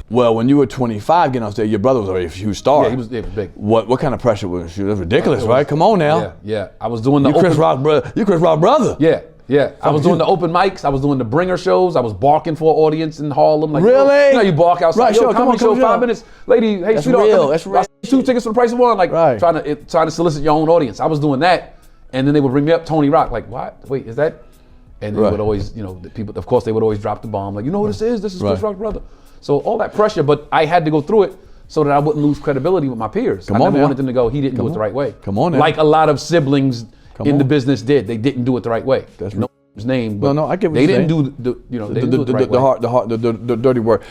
Well, when you were 25 getting on stage, your brother was already a huge star. Yeah, he was big. What kind of pressure was you? That's ridiculous, right? Come on now. Yeah. I was doing the You Chris Rock brother. You Chris Rock brother. Yeah. I was doing the open mics. I was doing the bringer shows. I was barking for an audience in Harlem. Like, really? You know, you bark outside. Right, sure. Come on, show 5 minutes. Lady, hey, that's sweetheart. Real. That's real. 2 tickets for the price of one. Like, trying to solicit your own audience. I was doing that. And then they would bring me up Tony Rock. Like, what? Wait, is that? And they would always, you know, the people, of course, they would always drop the bomb. Like, you know who this is? This is Chris Rock's brother. So all that pressure, but I had to go through it so that I wouldn't lose credibility with my peers. I never wanted them to go, he didn't do it the right way. Come on now. Like a lot of siblings in the business did. They didn't do it the right way. That's no his name, but I get what they you're didn't saying. do the dirty work.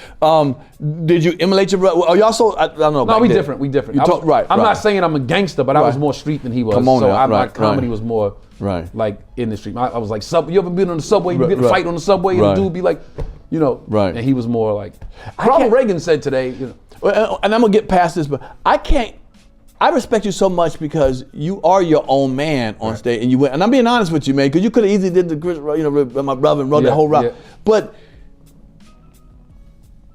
Did you emulate your brother? Are y'all so? I don't know. No, we different. I'm not saying I'm a gangster, but I was more street than he was. Come on so now. my comedy was more like in the street. I was like, you ever been on the subway? You get in a fight on the subway, and the dude be like, you know, and he was more like. Ronald Reagan said today, you know. Well, and I'm gonna get past this, but I respect you so much because you are your own man on stage, and you went. And I'm being honest with you, man, because you could have easily did the Chris, you know, my brother and wrote the whole rock. Yeah. But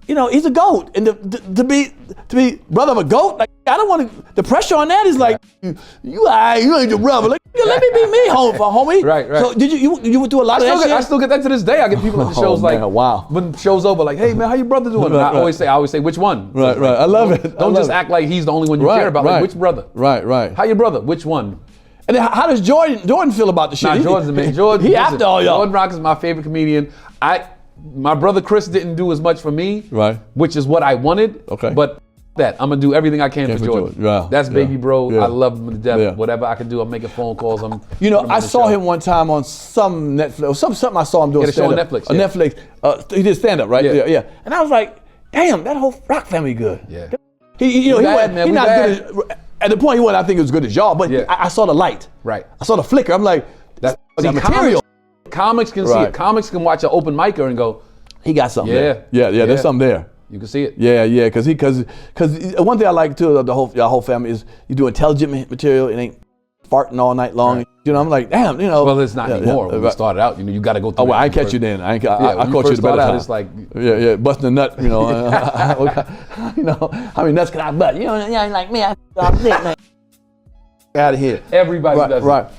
you know, he's a goat, and to be brother of a goat, like I don't want to. The pressure on that is like you ain't your brother. Like let me be me, homie. Right. So did you would do a lot of that shit? I still get that to this day. I get people at the shows like, wow. When the show's over, like, hey man, how your brother doing? And I always say, which one? Right. I love it. Don't just act like he's the only one you care about. Like, which brother? Right. How your brother? Which one? And then how does Jordan feel about the shit? Nah, Jordan's amazing. Jordan, he after all y'all. Jordan Rock is my favorite comedian. My brother Chris didn't do as much for me, which is what I wanted. Okay. But I'm gonna do everything I can for Jordan. That's baby bro. I love him to death. Yeah. Whatever I can do, I'm making phone calls. I saw him one time on some Netflix or something. I saw him doing show on Netflix. On Netflix, he did stand up, right? Yeah. And I was like, damn, that whole Rock family good. Yeah. He not good at the point he wasn't. I think it was good as y'all, but I saw the light. Right. I saw the flicker. I'm like, that's material. Comics can see it. Comics can watch an open micer and go, he got something there. Yeah. There's something there. You can see it. Yeah, because one thing I like too of your whole family is you do intelligent material. It ain't farting all night long. Right. You know, I'm like, damn, you know. Well, it's not anymore. When we started out, you got to go through. Oh, well, I catch you then. I caught you the better time. It's like, busting a nut. You know, you know, how many nuts can I butt? You know, like me, I'm sick, man. Out of here. Everybody does. Right.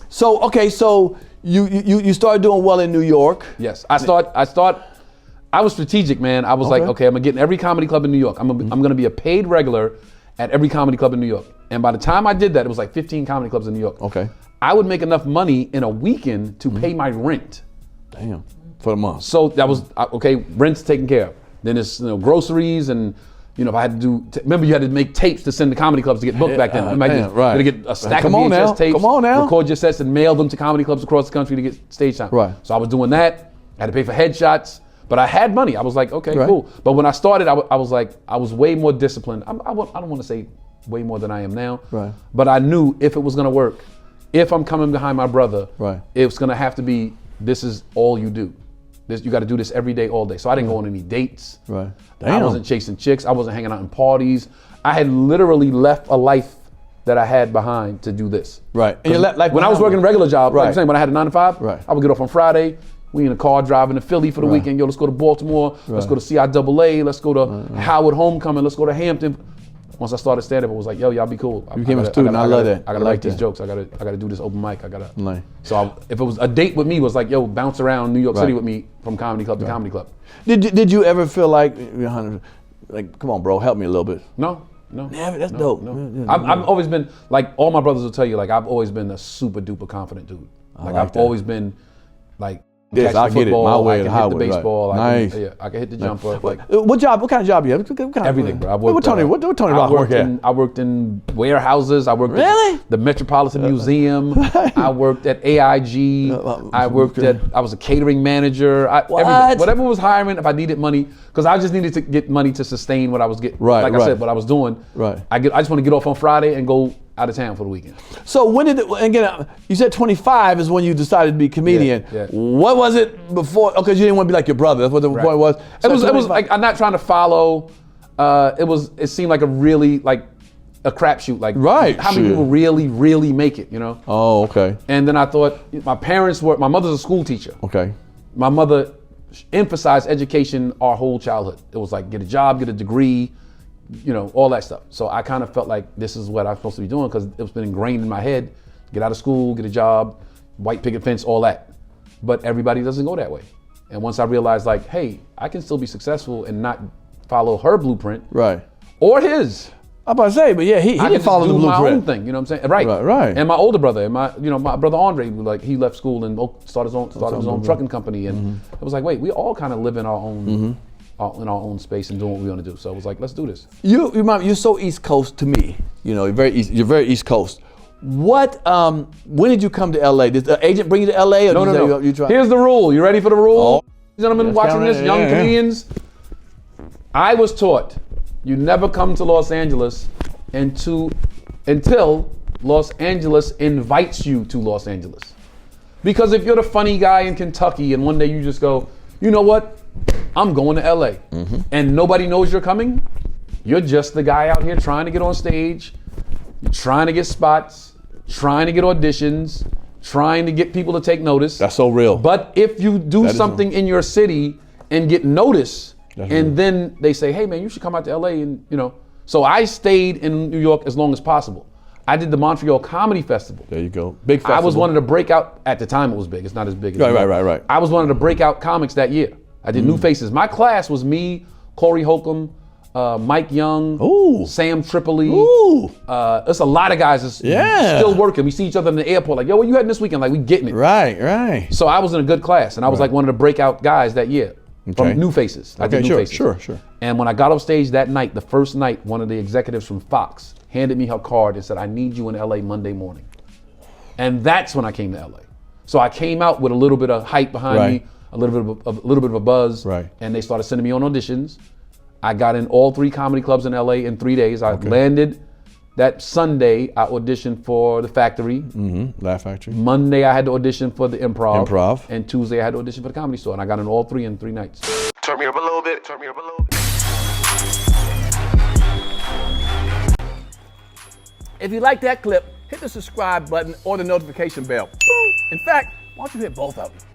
So you started doing well in New York. Yes, I was strategic, man. I was like, okay, I'm gonna get in every comedy club in New York. I'm gonna be a paid regular at every comedy club in New York. And by the time I did that, it was like 15 comedy clubs in New York. Okay. I would make enough money in a weekend to pay my rent. Damn. For the month. So that was okay. Rent's taken care of. Then it's groceries and. You know, if I had to do, remember you had to make tapes to send to comedy clubs to get booked back then. You had to get a stack of VHS tapes, record your sets and mail them to comedy clubs across the country to get stage time. Right. So I was doing that. I had to pay for headshots, but I had money. I was like, okay, cool. But when I started, I was like, I was way more disciplined. I don't want to say way more than I am now. Right. But I knew if it was going to work, if I'm coming behind my brother, it's going to have to be, this is all you do. You got to do this every day, all day. So I didn't go on any dates. Right. Damn. I wasn't chasing chicks. I wasn't hanging out in parties. I had literally left a life that I had behind to do this. Right. And you left life when I was working a regular job, like I'm saying, when I had a 9 to 5, right. I would get off on Friday. We in a car driving to Philly for the weekend. Yo, let's go to Baltimore. Let's go to CIAA. Let's go to Howard Homecoming. Let's go to Hampton. Once I started stand-up, I was like, yo, y'all be cool. You became a student. I love that. I gotta write these jokes. I gotta do this open mic. So if it was a date with me, was like, yo, bounce around New York City with me from comedy club to comedy club. Did you ever feel like come on, bro, help me a little bit? No. Never. That's dope. No. I've always been like, all my brothers will tell you, like I've always been a super duper confident dude. Like I've always been like. Yes, I get it. My way I can hit the baseball. Nice. I can hit the jumper. Like, what kind of job you have? Everything, bro. What Tony Rock work at? I worked in warehouses. I worked at the Metropolitan Museum. I worked at AIG. I was a catering manager. Everything. Whatever was hiring, if I needed money, because I just needed to get money to sustain what I was getting. I said, what I was doing. Right. I just want to get off on Friday and go out of town for the weekend. So when again, you said 25 is when you decided to be a comedian. Yeah. What was it before? Because you didn't want to be like your brother. That's what the point was. So it was like, I'm not trying to follow. It seemed like a really like a crapshoot. Like how many people really make it? You know? Oh, okay. And then I thought my mother's a school teacher. Okay. My mother emphasized education our whole childhood. It was like, get a job, get a degree, you know, all that stuff. So I kind of felt like this is what I'm supposed to be doing because it's been ingrained in my head. Get out of school, get a job, white picket fence, all that. But everybody doesn't go that way. And once I realized like, hey, I can still be successful and not follow her blueprint. Right. Or his. I'm about to say, but yeah, he didn't follow the blueprint. I my own thing, you know what I'm saying? Right. Right. And my older brother, and my brother Andre, like he left school and started his own trucking company, and it was like, wait, we all kind of live in our own in our own space and doing what we want to do. So I was like, let's do this. You're so East Coast to me. You know, you're very East Coast. What? When did you come to LA? Did the agent bring you to LA? Or No. You tried? Here's the rule. You ready for the rule? Oh. Gentlemen watching this, young comedians. I was taught you never come to Los Angeles until Los Angeles invites you to Los Angeles. Because if you're the funny guy in Kentucky and one day you just go, you know what? I'm going to LA. And nobody knows you're coming, you're just the guy out here trying to get on stage, trying to get spots, trying to get auditions, trying to get people to take notice. That's so real. But if you do something in your city and get notice, then they say, hey man, you should come out to LA and you know. So I stayed in New York as long as possible. I did the Montreal Comedy Festival. There you go. Big festival. I was one of the breakout, at the time it was big, it's not as big as Right. I was one of the breakout comics that year. I did New Faces. My class was me, Corey Holcomb, Mike Young, Sam Tripoli. There's a lot of guys that's still working. We see each other in the airport like, yo, what you heading this weekend? Like, we getting it. Right. So I was in a good class, and I was like one of the breakout guys that year from New Faces. I did New Faces. Sure. And when I got off stage that night, the first night, one of the executives from Fox handed me her card and said, I need you in LA Monday morning. And that's when I came to LA. So I came out with a little bit of hype behind me, a little bit of a buzz, and they started sending me on auditions. I got in all 3 comedy clubs in LA in 3 days. I landed that Sunday. I auditioned for the Factory. Laugh Factory. Monday I had to audition for the Improv. And Tuesday I had to audition for the Comedy Store, and I got in all 3 in 3 nights. Turn me up a little bit. If you like that clip, hit the subscribe button or the notification bell. In fact, why don't you hit both of them?